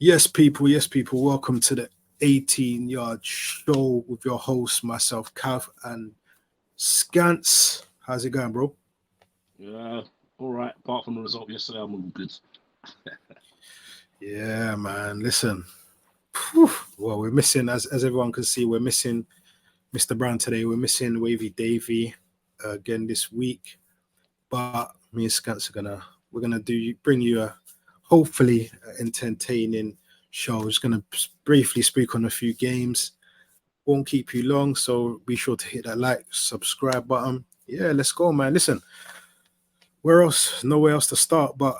Yes, people. Welcome to the 18-yard show with your host, myself, Cav, and Scance. How's it going, bro? Yeah, all right. Apart from the result yesterday, I'm all good. Yeah, man. Listen, whew, well, we're missing, as everyone can see, we're missing Mr. Brown today. We're missing Wavy Davy again this week. But me and Scance we're gonna bring you a hopefully entertaining show. Just gonna briefly speak on a few games. Won't keep you long, so be sure to hit that like, subscribe button. Yeah, let's go, man. Listen, where else? Nowhere else to start but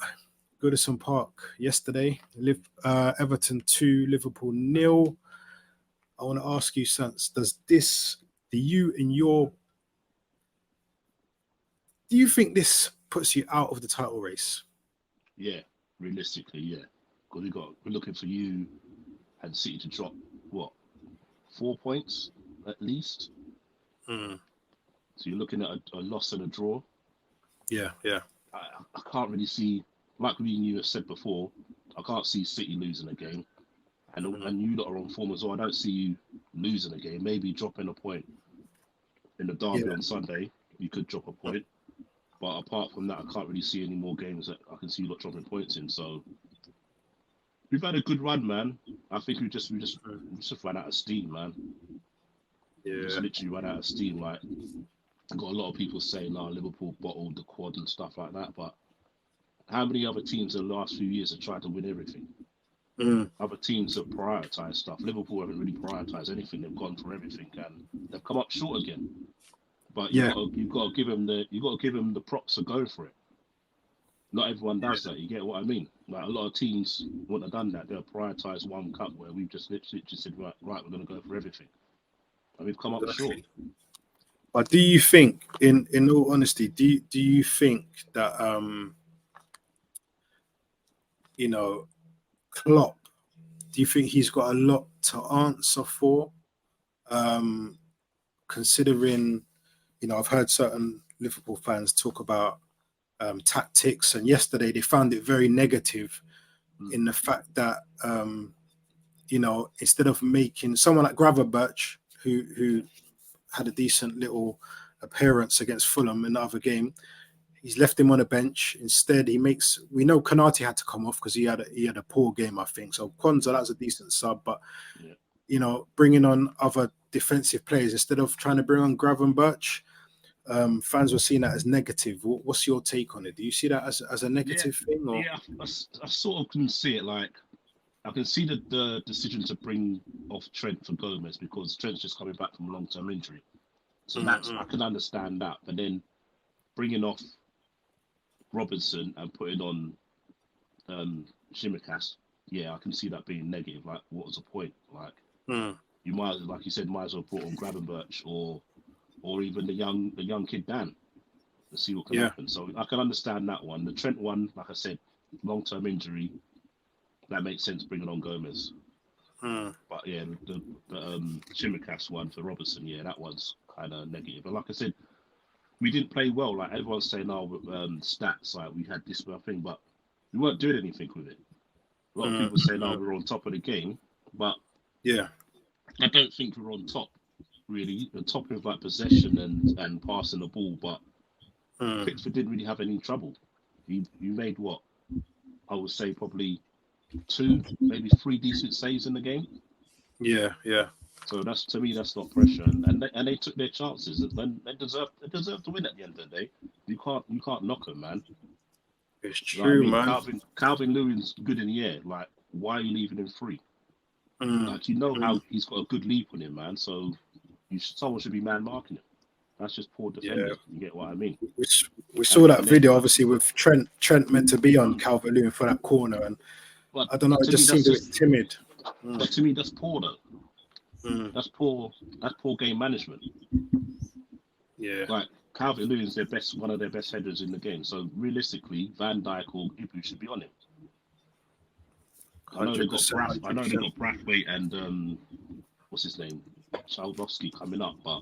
Goodison Park yesterday. Everton 2, Liverpool nil. I want to ask you, Sans, do you in your do you think this puts you out of the title race? Yeah, realistically, yeah. Because we're looking for you and City to drop what 4 points at least. Mm, So you're looking at a loss and a draw. yeah, yeah. I can't really see, like me and you have said before, I can't see City losing a game. Mm, And you lot are on form as well. I don't see you losing a game. Maybe dropping a point in the derby yeah. on Sunday. You could drop a point. But apart from that, I can't really see any more games that I can see you lot dropping points in. So we've had a good run, man. I think Mm, we just ran out of steam, man. We just yeah. literally ran out of steam. Like, I got a lot of people saying, "Nah, Liverpool bottled the quad and stuff like that." But how many other teams in the last few years have tried to win everything? Mm, Other teams have prioritised stuff. Liverpool haven't really prioritised anything. They've gone for everything and they've come up short again. But yeah. you've got to give them the props for going for it. Not everyone Yeah. does that. You get what I mean? Like a lot of teams wouldn't have done that. They'll prioritise one cup where we've just literally just said, right, we're going to go for everything, and we've come up short. Exactly. But do you think, in all honesty, do you think that you know Klopp? Do you think he's got a lot to answer for? Um, Considering I've heard certain Liverpool fans talk about tactics, and yesterday they found it very negative Mm. in the fact that instead of making someone like Gravenberch, who had a decent little appearance against Fulham in the other game, he's left him on a bench. Instead, we know Kanate had to come off because he had a poor game, I think. So Kwanzaa, that's a decent sub, but Yeah. bringing on other defensive players instead of trying to bring on Gravenberch, fans were seeing that as negative. What's your take on it? Do you see that as a Yeah, negative thing, or? yeah. I sort of can see it. Like I can see the decision to bring off Trent for Gomez because Trent's just coming back from a long-term injury. So that's Mm-mm. I can understand that. But then bringing off Robinson and putting on Shimikas, yeah, I can see that being negative. Like, what was the point? Like, Mm. you might, like you said, might as well put on Gravenberch or even the young kid Dan to see what can Yeah. happen. So I can understand that one. The Trent one, like I said, long term injury, that makes sense bringing on Gomez. Mm. But yeah, the Shimikas one for Robertson, yeah, that one's kind of negative. But like I said, we didn't play well. Like everyone's saying, oh, stats, like we had this thing, but we weren't doing anything with it. A lot of Mm. people saying, oh, Mm. we're on top of the game, but Yeah. I don't think we're on top really. The top of like possession and passing the ball, but Mm. Pickford didn't really have any trouble. You made what I would say probably two, maybe three decent saves in the game. Yeah. Yeah. So that's to me that's not pressure, and they took their chances, and they deserve to win at the end of the day. You can't knock them, man. It's You know what I true, mean? man. Calvin Lewin's good in the air. Like, why are you leaving him free? Mm. Like, you know Mm. how he's got a good leap on him, man. So someone should be man marking him. That's just poor Yeah. defending. You get what I mean? We And saw that and then, video, obviously, with Trent meant to be on mm, Calvert Lewin for that corner, and but I don't know, it to me just that's seemed a bit just, timid. Mm. but to me that's poor though. Mm. That's poor. That's poor game management. Yeah. Like Calvert Lewin's one of their best headers in the game. So realistically, Van Dijk or Ibu should be on him. I know they got 100%. Brath. I know they 100%. got Brathwaite and what's his name, Chaldowski coming up, but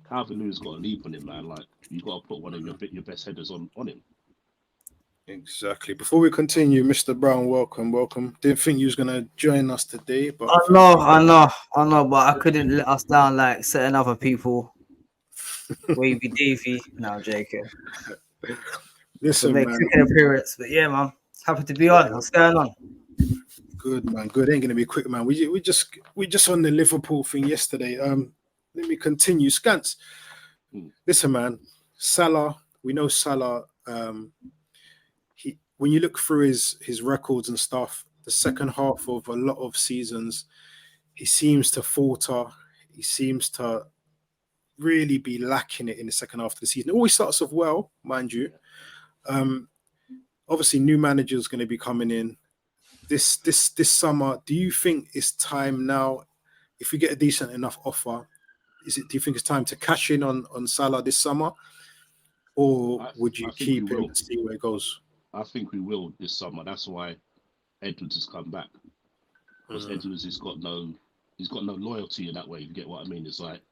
Calvin Lewin's got a leap on him, man. Like you got to put one of your best headers on him. Exactly. Before we continue, Mr. Brown, welcome. Didn't think you was gonna join us today, but I thank know, you. but I couldn't let us down like certain other people. Wavy Davy. No, JK. To Listen, make man. an appearance. But yeah, man. Happy to be on. Yeah, What's going on? good man. Good. Ain't gonna be quick, man. We just on the Liverpool thing yesterday. Let me continue. Scants. Listen, man. Salah. We know Salah. He when you look through his records and stuff, the second half of a lot of seasons, he seems to falter. He seems to really be lacking it in the second half of the season. It always starts off well, mind you. Um, Obviously, new managers going to be coming in this summer. Do you think it's time now? If we get a decent enough offer, do you think it's time to cash in on Salah this summer, or would you I think we keep him will. and see where it goes? I think we will this summer. That's why Edwards has come back, because Edwards has got no, he's got no loyalty in that way. You get what I mean? It's like,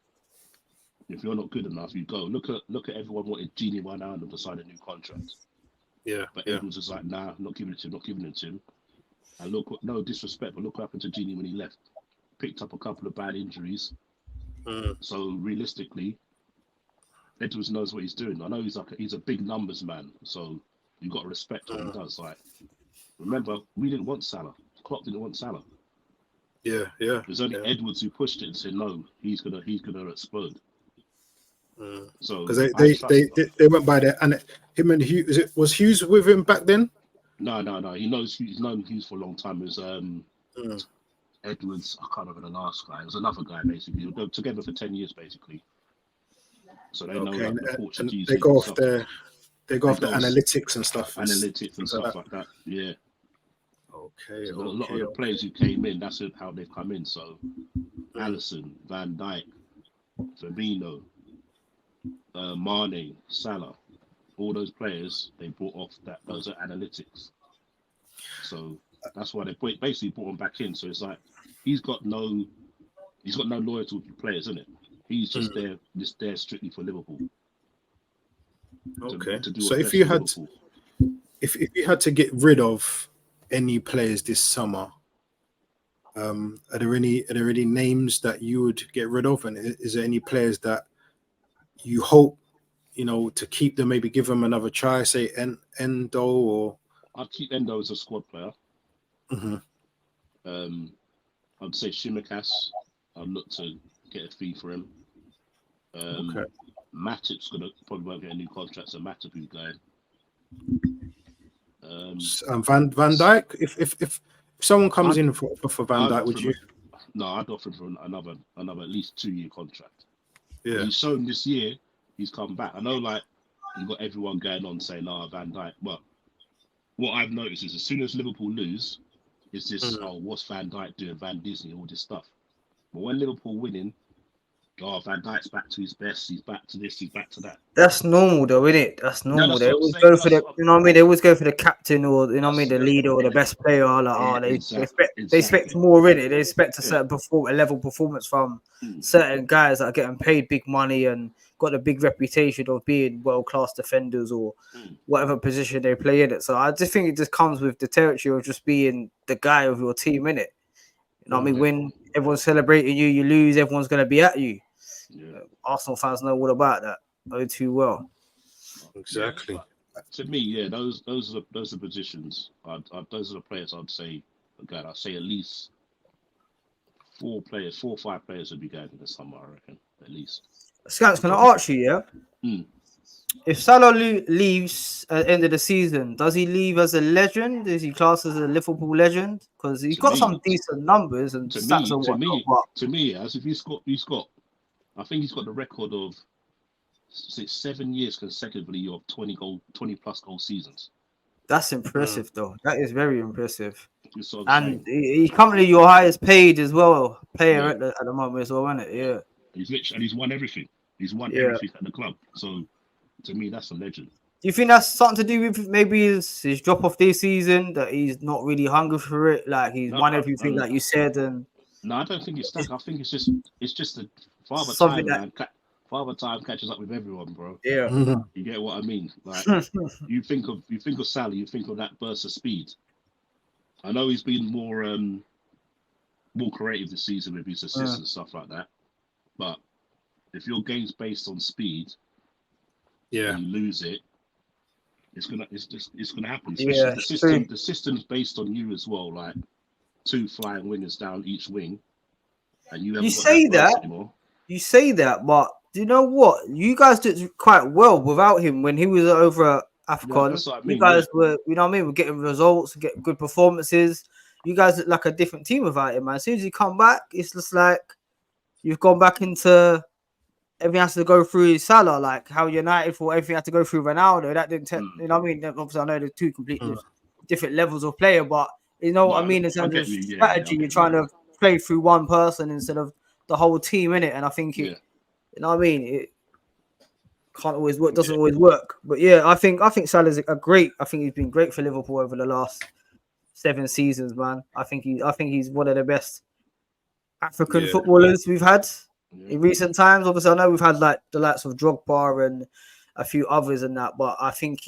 if you're not good enough, you go. Look at everyone wanted Genie Wijnaldum to sign a new contract, Yeah, but yeah. Edwards was like, nah, not giving it to him, not giving it to him. And no disrespect, but look what happened to Genie when he left. Picked up a couple of bad injuries. So realistically, Edwards knows what he's doing. I know he's a big numbers man, so you got to respect what he does. Like, remember, we didn't want Salah. Klopp didn't want Salah. Yeah, yeah. There's only Edwards who pushed it and said no, he's gonna explode. So because they went by there, and him and Hughes. Was Hughes with him back then? No. He's known Hughes for a long time. It was Edwards. I can't remember the last guy. It was another guy basically. They were together for 10 years basically. So they know like the Portuguese. They go off the analytics and stuff. Analytics and stuff like that. Yeah. Okay. So a lot of the players who came in, that's how they've come in. So Alisson, Van Dijk, Firmino, Mane, Salah, all those players they brought off those are analytics. So that's why they basically brought him back in. So it's like he's got no loyalty to players, isn't it? He's just there strictly for Liverpool. Okay. To do So if you had to get rid of any players this summer, are there any names that you would get rid of, and is there any players that you hope to keep them, maybe give them another try, say Endo or? I'd keep Endo as a squad player. I'd say Shimikas. I'd look to get a fee for him. Matip's probably won't get a new contract, so Matip will go. Van Dijk. If someone comes in for Van Dijk, would you? No, I'd offer him for another at least 2-year contract. Yeah, he's shown this year he's come back. I know, like, you got everyone going on saying, Van Dijk. But what I've noticed is as soon as Liverpool lose, it's this, what's Van Dijk doing? Van Disney, all this stuff. But when Liverpool winning, Van Dijk's back to his best. He's back to this. He's back to that. That's normal, though, isn't it? That's normal. No, they always go for the, They always go for the captain or the leader or the best player. Like, they expect more in it. They expect a certain level performance from certain guys that are getting paid big money and got a big reputation of being world-class defenders or whatever position they play in it. So I just think it just comes with the territory of just being the guy of your team, innit? You know what I mean? When everyone's celebrating you, you lose, everyone's going to be at you. Yeah. Arsenal fans know all about that. Know too well. Exactly. To me, those are positions. Those are the players I'd say. God, I'd say at least 4 or 5 players would be going in the summer. I reckon at least. Scott's going to ask you, if Salah leaves at the end of the season, does he leave as a legend? Is he classed as a Liverpool legend? Because he's got some decent numbers and stats and whatnot. To me, as if he's got. I think he's got the record of 7 years consecutively of 20 plus goal seasons. That's impressive, though. That is very impressive. And he's currently your highest paid as well player at the moment as well, isn't it? Yeah. He's won everything. He's won everything at the club. So to me, that's a legend. Do you think that's something to do with maybe his drop off this season, that he's not really hungry for it? Like he's won everything, like you said, and no, I don't think it's that. I think it's just a Father Father Time catches up with everyone, bro. Yeah. You get what I mean? Like you think of Salah, you think of that burst of speed. I know he's been more creative this season with his assists and stuff like that. But if your game's based on speed, and you lose it, it's gonna happen. Especially the system's based on you as well. Like 2 flying wingers down each wing, and you haven't got that anymore. You say that, but do you know what? You guys did quite well without him when he was over at AFCON. That's what I mean, you guys were, you know what I mean? We're getting results, getting good performances. You guys look like a different team without him, man. As soon as you come back, it's just like you've gone back into everything has to go through Salah, like how United thought everything had to go through Ronaldo. That didn't, you know what I mean? Obviously, I know they're 2 completely different levels of player, but you know what I mean in terms of strategy. You're trying to play through one person instead of the whole team in it, and I think it, you know what I mean. It can't always work, doesn't always work, but yeah, I think Salah's a great. I think he's been great for Liverpool over the last 7 seasons, man. I think he's one of the best African footballers we've had in recent times. Obviously, I know we've had like the likes of Drogba and a few others and that, but I think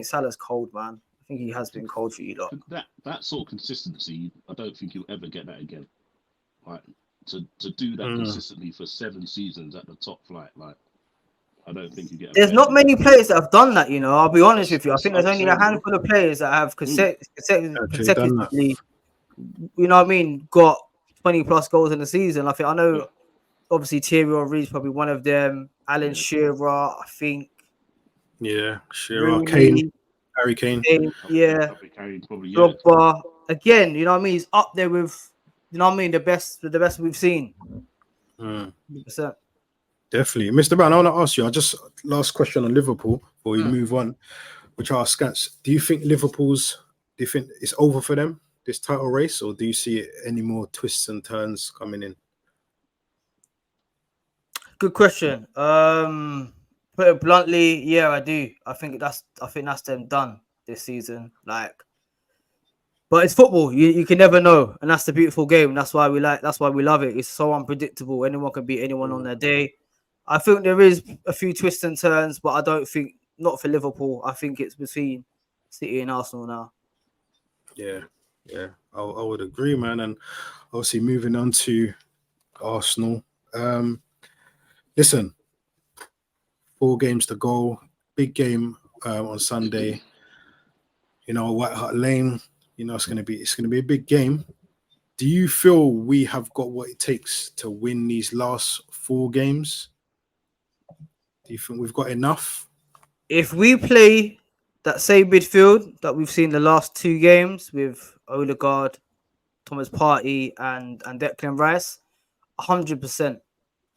Salah's cold, man. I think he has been cold for you lot. That sort of consistency, I don't think you'll ever get that again. Like to do that consistently for 7 seasons at the top flight, like I don't think you get. There's not many players that have done that, you know. I'll be honest with you. I think there's only a handful of players that have consecutively, you know what I mean, got 20+ goals in the season. I know, obviously Thierry Henry's probably one of them. Alan Shearer, I think. Yeah, Shearer, Kane, Harry Kane. Drogba. Again, you know what I mean. He's up there with, you know what I mean, the best we've seen. 100%. Definitely. Mr. Brown, I want to ask you, last question on Liverpool before we move on, which are Scats. Do you think it's over for them, this title race, or do you see any more twists and turns coming in? Good question. Put it bluntly, yeah, I do. I think that's them done this season. Like, but it's football. You can never know, and that's the beautiful game. That's why we love it. It's so unpredictable. Anyone can beat anyone on their day. I think there is a few twists and turns, but I don't think not for Liverpool. I think it's between City and Arsenal now. Yeah, I would agree, man. And obviously moving on to Arsenal. Listen, 4 games to go. Big game on Sunday. You know, White Hart Lane. You know, it's gonna be a big game. Do you feel we have got what it takes to win these last 4 games? Do you think we've got enough? If we play that same midfield that we've seen the last 2 games with Odegaard, Thomas Partey, and Declan Rice, 100%.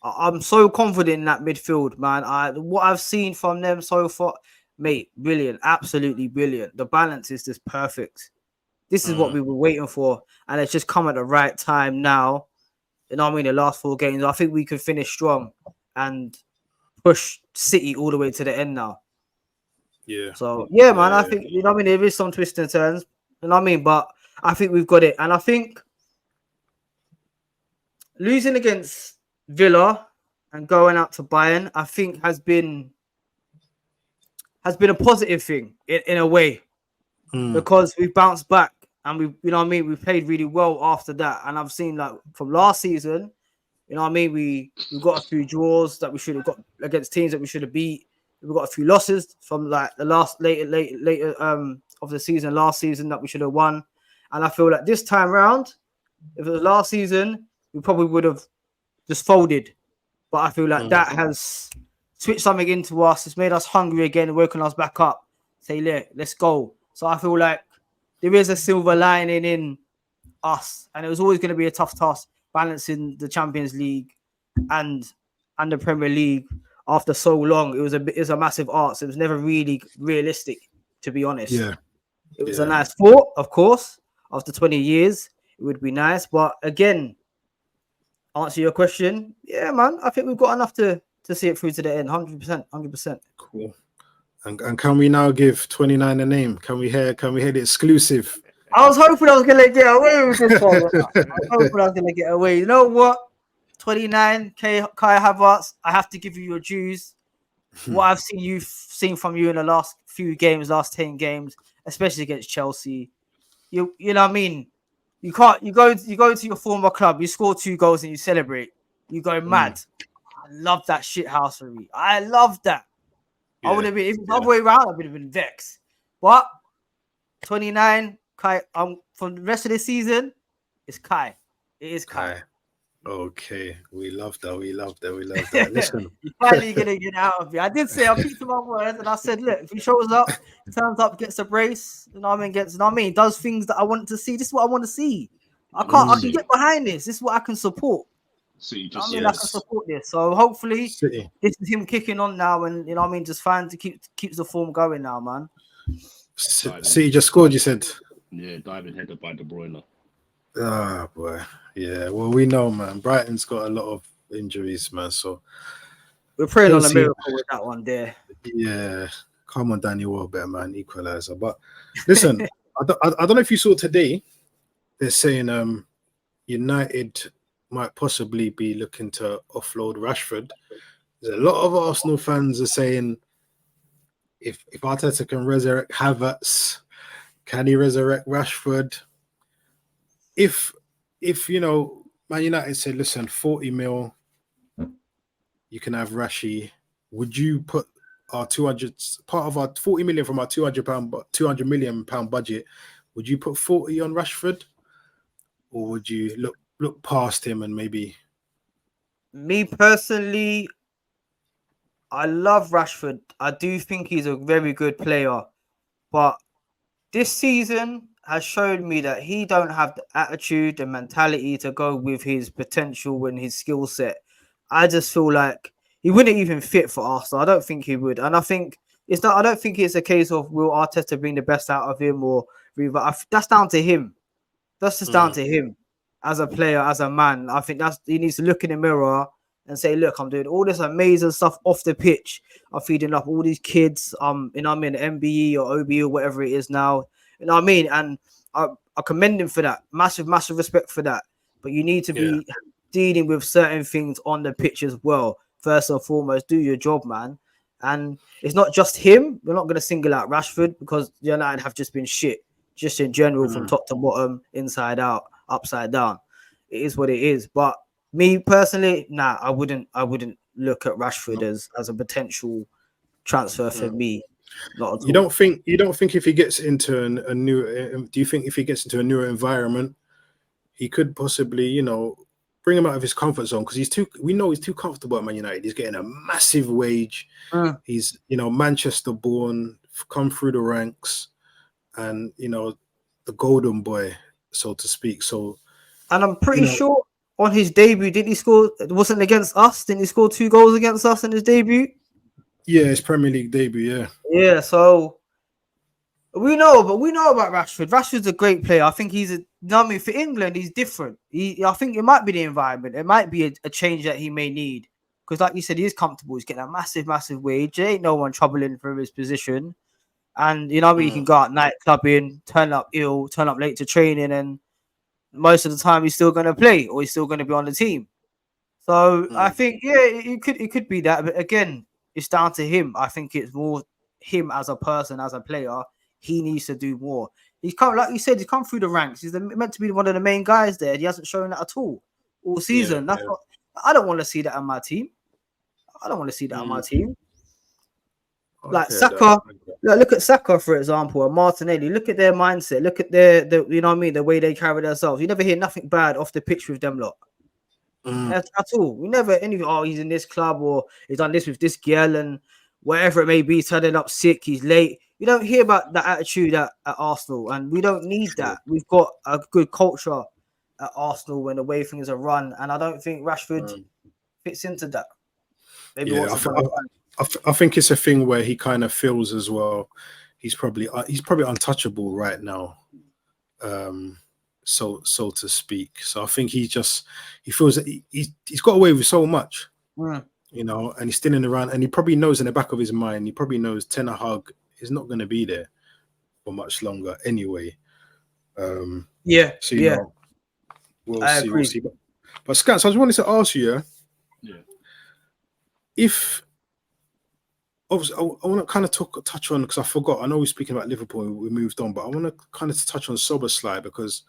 I'm so confident in that midfield, man. What I've seen from them so far, mate, brilliant, absolutely brilliant. The balance is just perfect. This is what we were waiting for, and it's just come at the right time now. You know what I mean? The last 4 games, I think we could finish strong and push City all the way to the end now. Yeah. So yeah, man. I think, you know what I mean, there is some twists and turns. You know what I mean? But I think we've got it. And I think losing against Villa and going out to Bayern, I think has been a positive thing in a way. Because we've bounced back and we, you know what I mean, we played really well after that. And I've seen, like, from last season, you know what I mean, we got a few draws that we should have got against teams that we should have beat. We've got a few losses from like the later of the season, last season, that we should have won. And I feel like this time round, if it was last season, we probably would have just folded. But I feel like that has switched something into us. It's made us hungry again, woken us back up. Say, let's go. So I feel like there is a silver lining in us, and it was always going to be a tough task balancing the Champions League and the Premier League after so long. It was a massive art. So it was never really realistic, to be honest. Yeah, it was a nice thought, of course. After 20 years, it would be nice. But again, answer your question. Yeah, man, I think we've got enough to see it through to the end. 100%. Cool. And can we now give 29 a name? Can we hear the exclusive? I was hoping I was going to get away with this one. I was hoping I was going to get away. You know what? 29, Kai Havertz, I have to give you your dues. What I've seen from you in the last few games, last 10 games, especially against Chelsea. You know what I mean? You go to your former club, you score 2 goals and you celebrate. You go mad. I love that shit housery. I love that. I would have been, if it was the other way around, I would have been vexed. But 29, Kai, for the rest of the season, it's Kai. It is Kai. Okay, we love that. We love that. Listen, you're finally gonna get out of here. I did say I picked my words, and I said, look, if he shows up, turns up, gets a brace, you know what I mean, does things that I want to see. This is what I want to see. I can get behind this. This is what I can support. City I can support this. So hopefully, City. This is him kicking on now, and you know what I mean, just fine to keeps the form going now, man. City just scored. You said, yeah, diving header by De Bruyne. Ah, boy. Yeah, well, we know, man. Brighton's got a lot of injuries, man. So we're praying on a miracle with that one there. Yeah, come on, Danny Welbeck, man, equalizer. But listen, I don't know if you saw today. They're saying United might possibly be looking to offload Rashford. There's a lot of Arsenal fans are saying if Arteta can resurrect Havertz, can he resurrect Rashford? If you know, Man United said, listen, 40 mil, you can have Rashi. Would you put our 200 part of our 40 million from our 200 million pound budget? Would you put 40 on Rashford, or would you look past him and maybe? Me personally, I love Rashford. I do think he's a very good player, but this season has showed me that he don't have the attitude and mentality to go with his potential and his skill set. I just feel like he wouldn't even fit for Arsenal. I don't think he would, and I think it's not. I don't think it's a case of will Arteta bring the best out of him or that's down to him. That's just down to him as a player, as a man. I think he needs to look in the mirror and say, look, I'm doing all this amazing stuff off the pitch. I'm feeding up all these kids. You know what I mean, MBE or OBE or whatever it is now. You know what I mean? And I commend him for that. Massive respect for that. But you need to be dealing with certain things on the pitch as well. First and foremost, do your job, man. And it's not just him. We're not going to single out Rashford because United have just been shit, just in general, from top to bottom, inside out, upside down. It is what it is. But me personally, I wouldn't look at Rashford as a potential transfer for me. Not at all. You don't think if he gets into a new, do you think if he gets into a newer environment, he could possibly, you know, bring him out of his comfort zone? Because we know he's too comfortable at Man United. He's getting a massive wage. He's, you know, Manchester born, come through the ranks, and, you know, the golden boy, so to speak. So, and I'm pretty sure on his debut, didn't he score? It wasn't against us. Didn't he score 2 goals against us in his debut? Yeah, his Premier League debut. Yeah. Yeah. So we know about Rashford. Rashford's a great player. I think for England, he's different. I think it might be the environment. It might be a change that he may need. Because like you said, he is comfortable. He's getting a massive wage. There ain't no one troubling for his position. And you know what I mean? He can go out night clubbing, turn up ill, turn up late to training, and most of the time he's still going to play or he's still going to be on the team. So I think, it could be that. But again, it's down to him. I think it's more him as a person, as a player. He needs to do more. He's come, like you said, he's come through the ranks. He's meant to be one of the main guys there. He hasn't shown that at all season. I don't want to see that on my team. Like Saka, look at Saka, for example, and Martinelli. Look at their mindset. Look at their you know what I mean, the way they carry themselves. You never hear nothing bad off the pitch with them lot. At all. We never he's in this club or he's done this with this girl and whatever it may be, turning up sick, he's late. You don't hear about that attitude at Arsenal, and we don't need that. We've got a good culture at Arsenal and the way things are run, and I don't think Rashford fits into that. Maybe I think it's a thing where he kind of feels as well. He's probably untouchable right now, so to speak. So I think he feels that he's got away with so much, you know, and he's still in the run, and he probably knows in the back of his mind, he probably knows Ten Hag is not going to be there for much longer anyway. So, you know, we'll see. But Scats, I just wanted to ask you, Yeah. if obviously I want to kind of touch on, because I forgot. I know we're speaking about Liverpool, we moved on, but I want to kind of touch on Szoboszlai, because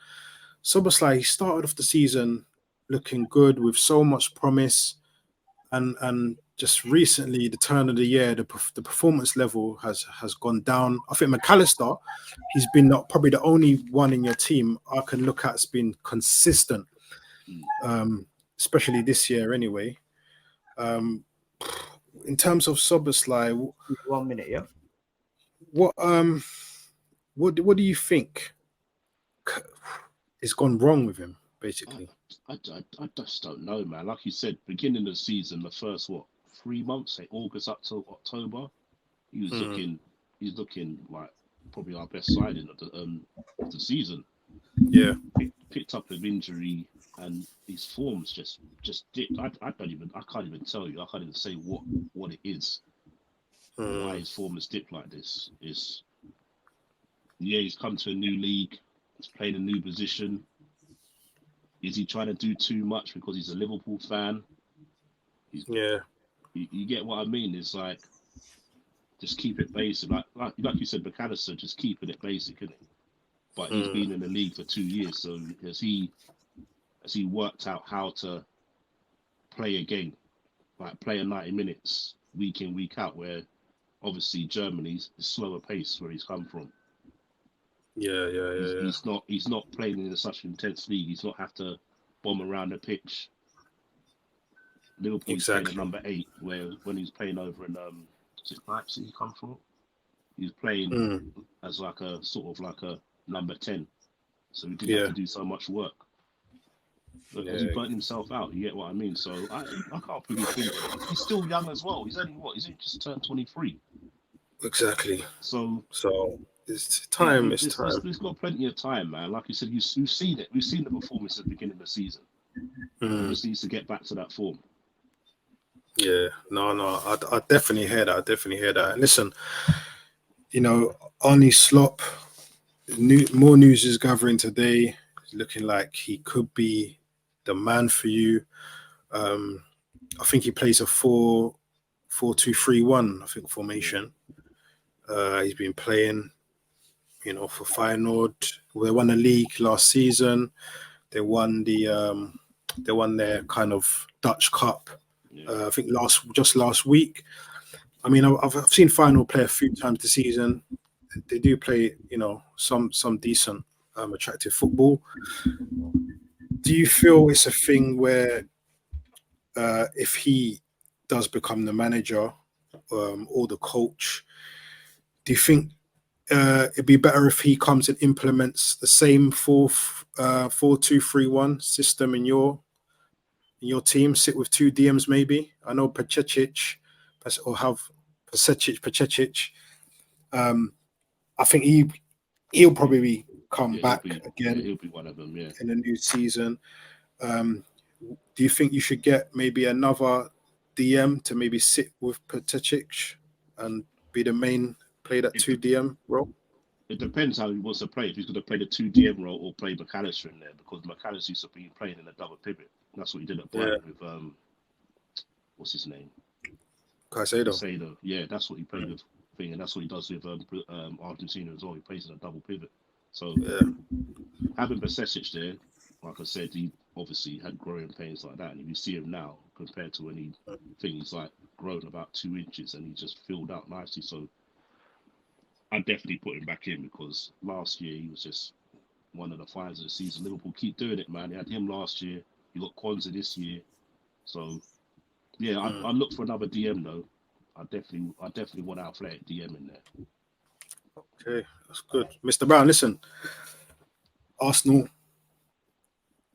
Szoboszlai, he started off the season looking good with so much promise, and just recently, the turn of the year, the performance level has gone down. I think McAllister, he's been probably the only one in your team I can look at has been consistent, especially this year anyway. In terms of Szoboszlai, 1 minute, yeah. what do you think has gone wrong with him, basically? I just don't know, man. Like you said, beginning of the season, the first 3 months, say August up to October, he was looking like probably our best signing of the season. Yeah, picked up an injury, and his form's just dipped. I can't even tell you. I can't even say what it is. Why his form has dipped like this is. Yeah, he's come to a new league. He's playing a new position. Is he trying to do too much because he's a Liverpool fan? Yeah. You get what I mean? It's like, just keep it basic. Like you said, McAllister, just keeping it basic, isn't it? But he's been in the league for 2 years, so has he worked out how to play a game, like play a 90 minutes week in, week out, where obviously Germany's a slower pace where he's come from. Yeah. He's not playing in such an intense league. He's not have to bomb around the pitch. Liverpool, he's playing at number 8, where when he's playing over in is it Leipzig he come from? He's playing as like a sort of like a number 10. So he didn't have to do so much work. But has he burnt himself out? You get what I mean? So I can't put his finger on it. He's still young as well. He's only He's just turned 23. Exactly. So it's time. He's got plenty of time, man. Like you said, you've seen it. We've seen the performance at the beginning of the season. He just needs to get back to that form. Yeah, no, I definitely hear that. And listen, Arnie Slop, more news is gathering today. It's looking like he could be the man for you. I think he plays a 4-2-3-1, I think, formation. He's been playing, for Feyenoord. They won the league last season. They won their kind of Dutch Cup. I think just last week. I mean, I've seen Feyenoord play a few times this season. They do play, some decent, attractive football. Do you feel it's a thing where if he does become the manager or the coach, do you think it'd be better if he comes and implements the same 4-2-3-1 system in your team? Sit with 2 DMs maybe. I know Pacetic. I think he'll probably come back again. He'll be one of them. Yeah. In the new season. Do you think you should get maybe another DM to maybe sit with Pacetic and be the main, play that 2 DM role? It depends how he wants to play. If he's going to play the 2 DM role or play McAllister in there, because McAllister used to be playing in a double pivot. That's what he did at Brighton with what's his name? Caicedo. Yeah, that's what he played with thing, and that's what he does with Argentina as well. He plays in a double pivot. So having Pacetic there, like I said, he obviously had growing pains like that, and if you see him now compared to when he's like grown about 2 inches and he just filled out nicely. So I definitely put him back in, because last year he was just one of the finds of the season. Liverpool keep doing it, man. They had him last year. You got Kwanzaa this year. So yeah, I look for another DM though. I definitely want our Athletic DM in there. Okay, that's good. Mr. Brown, listen. Arsenal,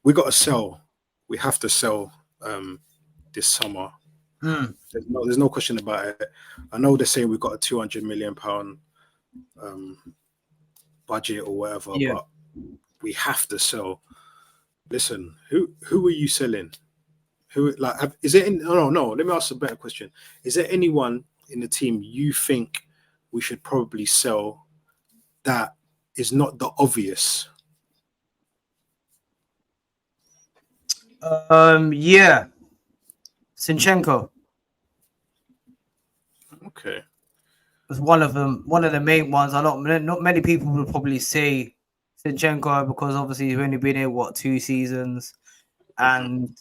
we got to sell. We have to sell this summer. There's no question about it. I know they say we've got a £200 million budget or whatever, but we have to sell. Listen, who are you selling? Is there no, let me ask a better question. Is there anyone in the team you think we should probably sell that is not the obvious? Yeah, Sinchenko Okay. was one of them, one of the main ones. Not many people would probably say Sinchenko because obviously he's only been here 2 seasons, and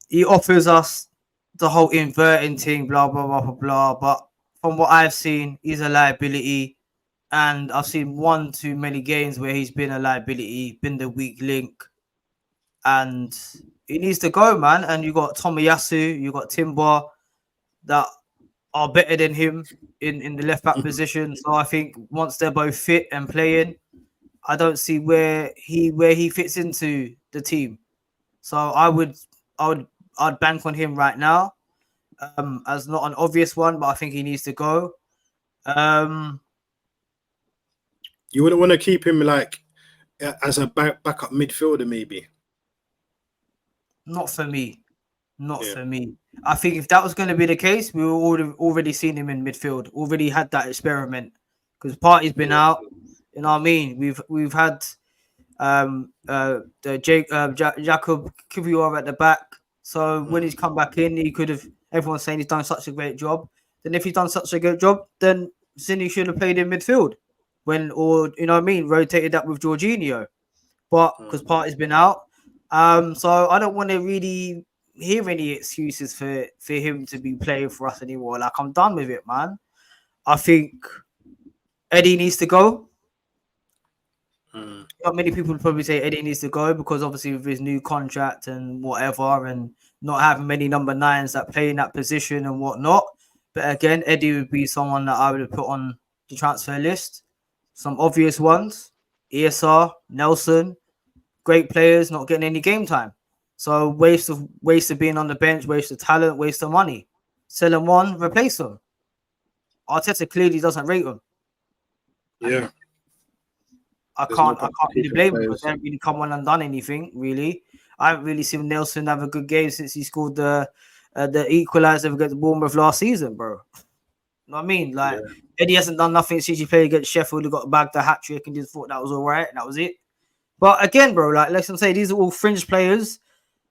he offers us the whole inverting thing, blah blah blah blah blah. But from what I've seen, he's a liability, and I've seen one too many games where he's been a liability, been the weak link, and he needs to go, man. And you got Tomiyasu, you got Timber that are better than him in the left back position. So I think once they're both fit and playing, I don't see where he fits into the team. So I'd bank on him right now. As not an obvious one, but I think he needs to go. You wouldn't want to keep him like as a backup midfielder, maybe. Not for me. Not for me. I think if that was going to be the case, we would have already seen him in midfield. Already had that experiment because Party's been out. You know what I mean? We've had Jacob Kivior at the back. So when he's come back in, he could have. Everyone's saying he's done such a great job. Then if he's done such a good job, then Cine should have played in midfield or you know what I mean, rotated that with Jorginho. But because Party's been out, so I don't want to really hear any excuses for him to be playing for us anymore. Like I'm done with it, man. I think Eddie needs to go. Not many people would probably say Eddie needs to go because obviously with his new contract and whatever, and not having many number 9s that play in that position and whatnot. But again, Eddie would be someone that I would have put on the transfer list. Some obvious ones: ESR, Nelson, great players not getting any game time. So waste of being on the bench, waste of talent, waste of money. Sell them one, replace them. Arteta clearly doesn't rate them. Yeah. I can't really blame him because they haven't really come on and done anything, really. I haven't really seen Nelson have a good game since he scored the equaliser against Bournemouth last season, bro. You know what I mean? Like, Eddie hasn't done nothing since he played against Sheffield. He got bagged the hat trick and just thought that was all right. And that was it. But again, bro, like, let's say these are all fringe players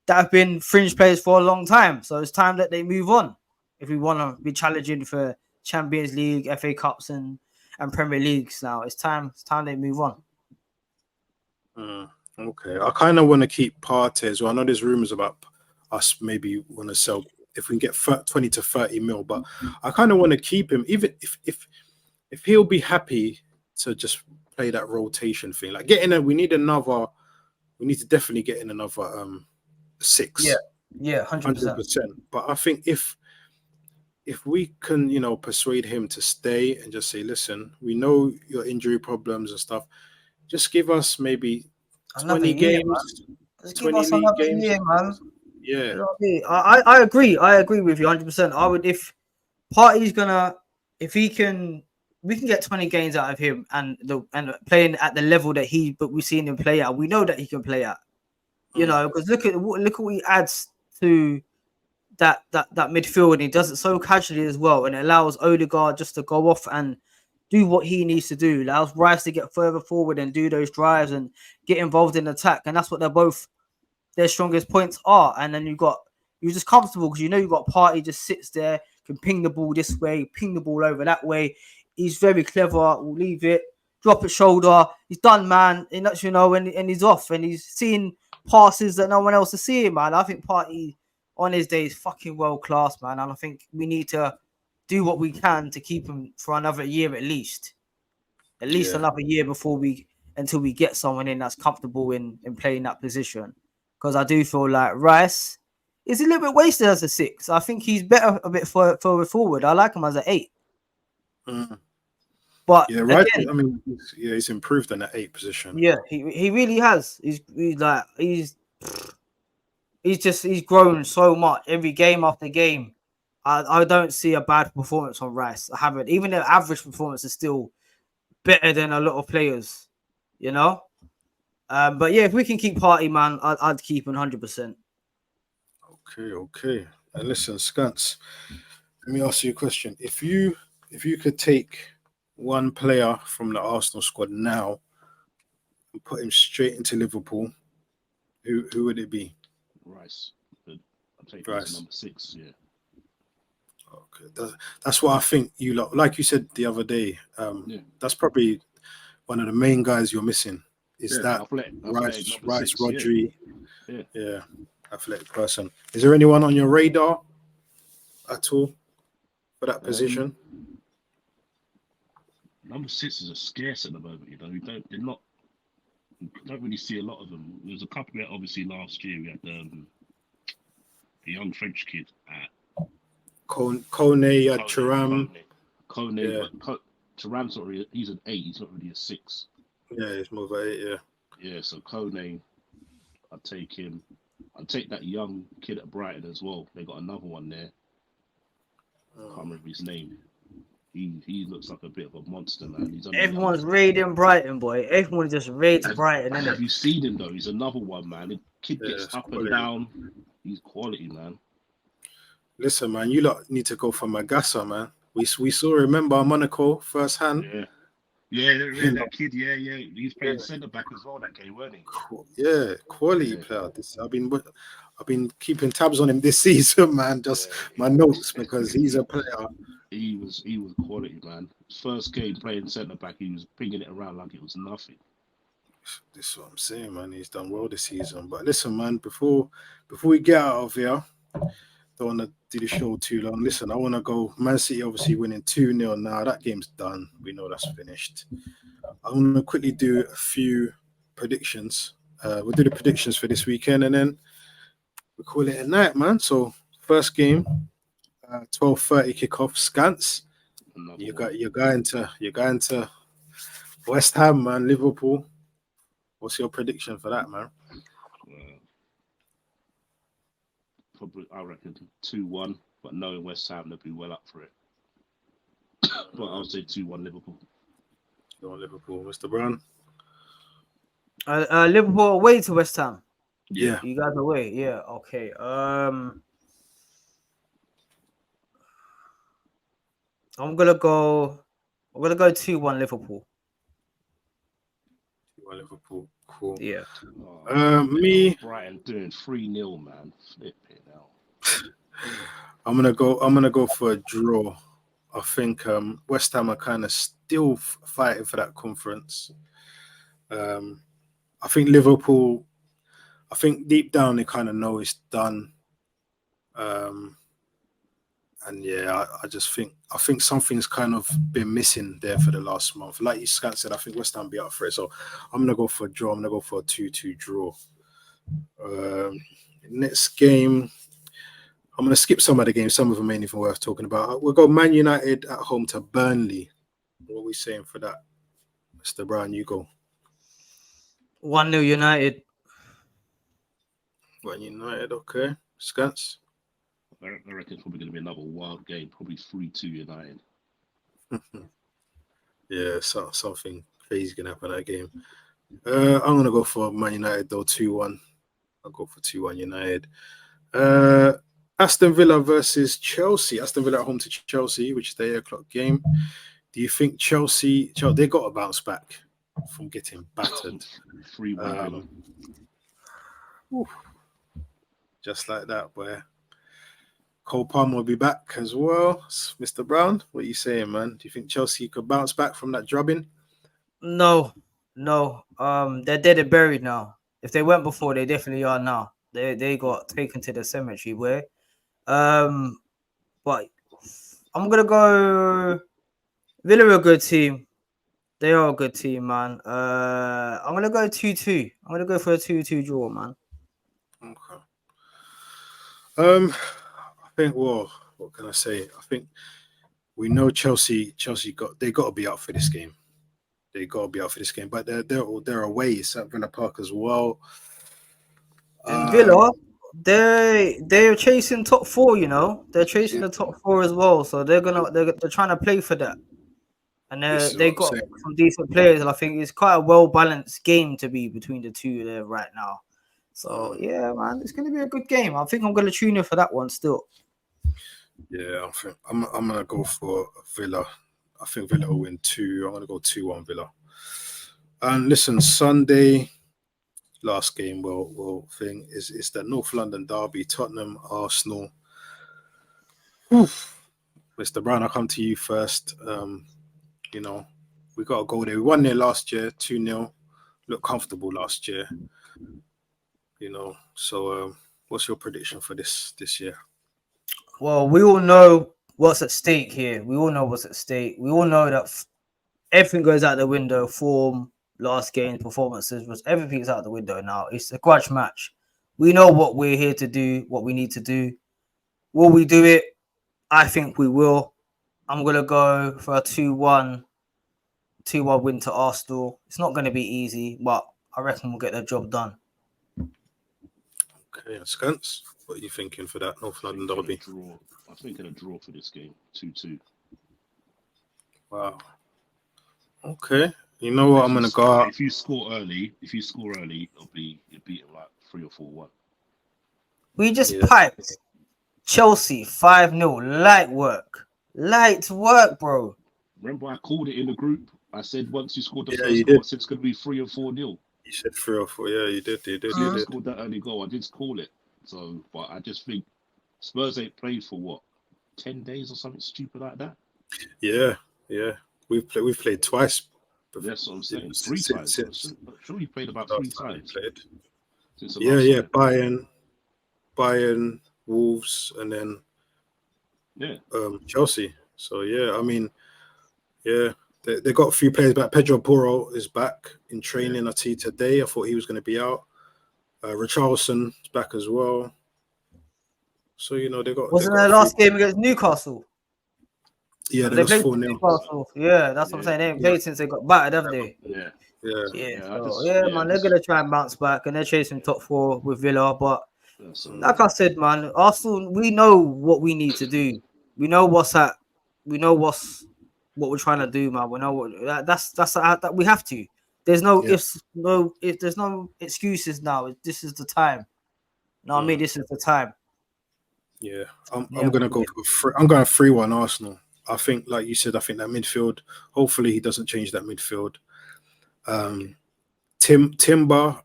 that have been fringe players for a long time. So it's time that they move on if we want to be challenging for Champions League, FA Cups, and Premier Leagues now. It's time they move on. Okay. I kind of want to keep Partey as well. I know there's rumors about us maybe want to sell if we can get 20 to 30 mil, but I kind of want to keep him, even if he'll be happy to just play that rotation thing. Like we need to definitely get in another 6. Yeah, 100%. But I think if we can, persuade him to stay and just say, listen, we know your injury problems and stuff, just give us maybe 20 games. Just give us another year, man. Yeah. You know what I mean? I agree. I agree with you 100%. I would, if Partey's gonna, if he can, we can get 20 games out of him and playing at the level that we've seen him play at. We know that he can play at, because look at what he adds to that midfield, and he does it so casually as well, and it allows Odegaard just to go off and do what he needs to do. Allows Rice to get further forward and do those drives and get involved in attack, and that's what their strongest points are. And then you're just comfortable because you got Partey just sits there, can ping the ball this way, ping the ball over that way. He's very clever. Will leave it, drop his shoulder. He's done, man. And he's off, and he's seeing passes that no one else is seeing, man. I think Partey on his day is fucking world class, man. And I think we need to do what we can to keep him for another year at least. Another year until we get someone in that's comfortable in playing that position. Because I do feel like Rice is a little bit wasted as a 6. I think he's better a bit further forward. I like him as an 8. But yeah, right. Again, he's improved in that 8 position. Yeah, he really has. He's grown so much every game after game. I don't see a bad performance on Rice. I haven't. Even the average performance is still better than a lot of players, But yeah, if we can keep Partey, man, I'd keep him 100%. Okay. And listen, Scunts, let me ask you a question. If you could take one player from the Arsenal squad now and put him straight into Liverpool, who would it be? Rice. I'm taking Rice. number 6. Yeah. Okay, that's what I think. You like you said the other day. That's probably one of the main guys you're missing. Is that athletic Rice, number 6, Rodri? Yeah. Athletic person. Is there anyone on your radar at all for that position? Number 6 is a scarce at the moment. You know, you don't really see a lot of them. There's a couple there. Obviously, last year we had the young French kid at Kone, Thuram. Kone, but Thuram's not really. He's an 8. He's not really a 6. Yeah, he's more of an 8. Yeah. Yeah. So Kone, I'd take him. I'd take that young kid at Brighton as well. They got another one there. Can't remember his name. He looks like a bit of a monster, man. Everyone's raiding Brighton, boy. Everyone just raids Brighton, innit? Have you seen him though? He's another one, man. The kid gets up and down. He's quality, man. Listen, man, you lot need to go for Magassa, man. We saw, remember Monaco firsthand. Yeah, that kid. Yeah. He's playing centre back as well that game, weren't he? Yeah, quality player. I've been keeping tabs on him this season, man. Just my notes because he's a player. He was quality, man. His first game playing centre back, he was bringing it around like it was nothing. This is what I'm saying, man. He's done well this season. But listen, man, before we get out of here, don't want to do the show too long. Listen, I want to go. Man City obviously winning 2-0 now. That game's done. We know that's finished. I want to quickly do a few predictions. We'll do the predictions for this weekend, and then we call it a night, man. So first game, 12:30 kickoff. Scants. You're going to West Ham, man. Liverpool. What's your prediction for that, man? Probably, I reckon 2-1, but knowing West Ham, they'll be well up for it. But I would say 2-1 Liverpool. 2-1 Liverpool. Mr. Brown? Liverpool away to West Ham. Yeah. You guys away? Yeah. Okay. I'm gonna go 2-1 Liverpool. 2-1 Liverpool. Cool. Yeah. Me. Brighton doing 3-0, man. Flip it out. I'm gonna go for a draw. I think West Ham are kind of still fighting for that conference. I think Liverpool. I think deep down they kind of know it's done. And yeah, I just think something's kind of been missing there for the last month. Like you said, I think West Ham be up for it. So I'm gonna go for a draw. I'm gonna go for a 2-2 draw. Next game, I'm gonna skip some of the games. Some of them ain't even worth talking about. We'll go Man United at home to Burnley. What are we saying for that, Mr. Brown? You go. 1-0 United. 1 United, okay. Scants. I reckon it's probably going to be another wild game, probably 3-2 United. Yeah, something crazy going to happen in that game. I'm going to go for Man United, though, 2-1. I'll go for 2-1 United. Aston Villa versus Chelsea. Aston Villa at home to Chelsea, which is the 8 o'clock game. Do you think Chelsea, they got to bounce back from getting battered? 3-1 Villa. Just like that, boy. Cole Palmer will be back as well. Mr. Brown, what are you saying, man? Do you think Chelsea could bounce back from that drubbing? No. They're dead and buried now. If they weren't before, they definitely are now. They got taken to the cemetery, boy. But I'm gonna go. Villa are a good team. They are a good team, man. I'm gonna go 2-2. I'm gonna go for a 2-2 draw, man. Okay. I think. Well, what can I say? I think we know Chelsea got to be up for this game. They got to be up for this game, but they're away. It's at Villa Park as well. And Villa, they're chasing top 4. You know, they're chasing the top 4 as well. So they're trying to play for that. And they got some decent players, and I think it's quite a well-balanced game to be between the two there right now. So yeah, man, it's gonna be a good game. I think I'm gonna tune in for that one still. Yeah, I think I'm gonna go for Villa. I think Villa will win 2. I'm gonna go 2-1 Villa. And listen, Sunday, last game thing is that North London derby, Tottenham, Arsenal. Oof. Mr. Brown, I'll come to you first. You know, we got to go there. We won there last year, 2-0. Looked comfortable last year. You know, so what's your prediction for this year? Well, we all know what's at stake here. We all know what's at stake. We all know that everything goes out the window. Form, last game, performances, everything's out the window now. It's a grudge match. We know what we're here to do, what we need to do. Will we do it? I think we will. I'm going to go for a 2-1 win to Arsenal. It's not going to be easy, but I reckon we'll get the job done. Okay, Scance, what are you thinking for that North London derby? I'm thinking a draw for this game, 2-2. Wow. Okay. You know what? I'm going to go out. If you score early, it'll be like 3 or 4-1. We just piped Chelsea 5-0. Light work, bro. Remember, I called it in the group. I said once you scored the first you goal, did. I said it's going to be 3 or 4-0. You said 3 or 4. Yeah, you did. You did. Scored that early goal. I did call it. So, but I just think Spurs ain't played for what, 10 days or something stupid like that. Yeah. We've played twice. That's what I'm saying. 3 times. I'm sure we played about 3 times. Yeah. Bayern, Wolves, and then Chelsea. So yeah, I mean, yeah, they got a few players back. Pedro Porro is back in training. I see today. I thought he was going to be out. Richarlison is back as well. So you know they got. Wasn't their last game against Newcastle? Yeah, they lost 4-0. Yeah, that's what I'm saying. They ain't played since they got battered, have they? Yeah. Man, they're gonna try and bounce back, and they're chasing top 4 with Villa. But like I said, man, Arsenal, we know what we need to do. We know what we're trying to do, man. We know what that's that we have to. There's no ifs, there's no excuses now. This is the time. No, I mean this is the time. Yeah, I'm gonna go for I'm going 3-1 Arsenal. I think, like you said, I think that midfield. Hopefully, he doesn't change that midfield. Timber,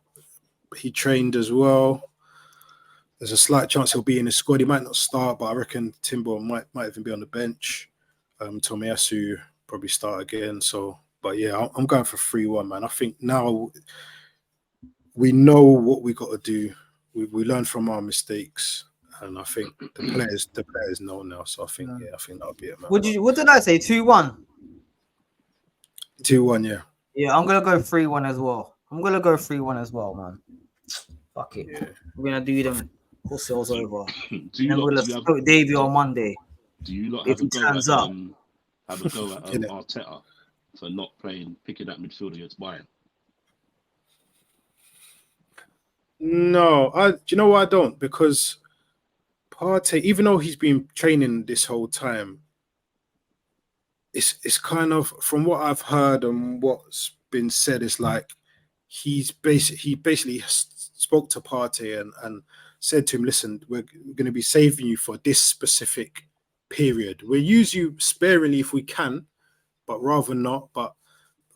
he trained as well. There's a slight chance he'll be in the squad. He might not start, but I reckon Timber might even be on the bench. Tomiyasu probably start again. So, but yeah, I'm going for 3-1, man. I think now we know what we got to do. We learned from our mistakes. And I think the players know now. So I think that'll be it, man. What did I say? 2-1? 2-1, yeah. Yeah, I'm gonna go 3-1 as well. Man. Fuck it. Yeah. We're gonna do them wholesales over. And we'll have Davey on Monday. Do you not have a go at Arteta for not picking that midfield against Bayern? No, do you know why I don't? Because Partey, even though he's been training this whole time, it's kind of, from what I've heard and what's been said, it's like he basically spoke to Partey and said to him, listen, we're going to be saving you for this specific period. We'll use you sparingly if we can, but rather not. But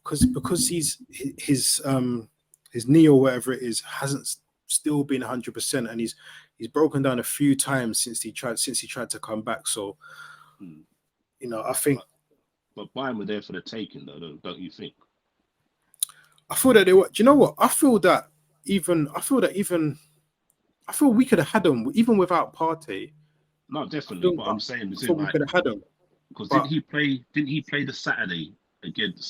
because his knee or whatever it is hasn't still been 100%, and he's broken down a few times since he tried to come back. So, you know, I think. But Bayern were there for the taking, though, don't you think? I feel that they were. Do you know what? I feel we could have had them even without Partey. No, definitely. But I'm saying, we could have had them. Because didn't he play the Saturday against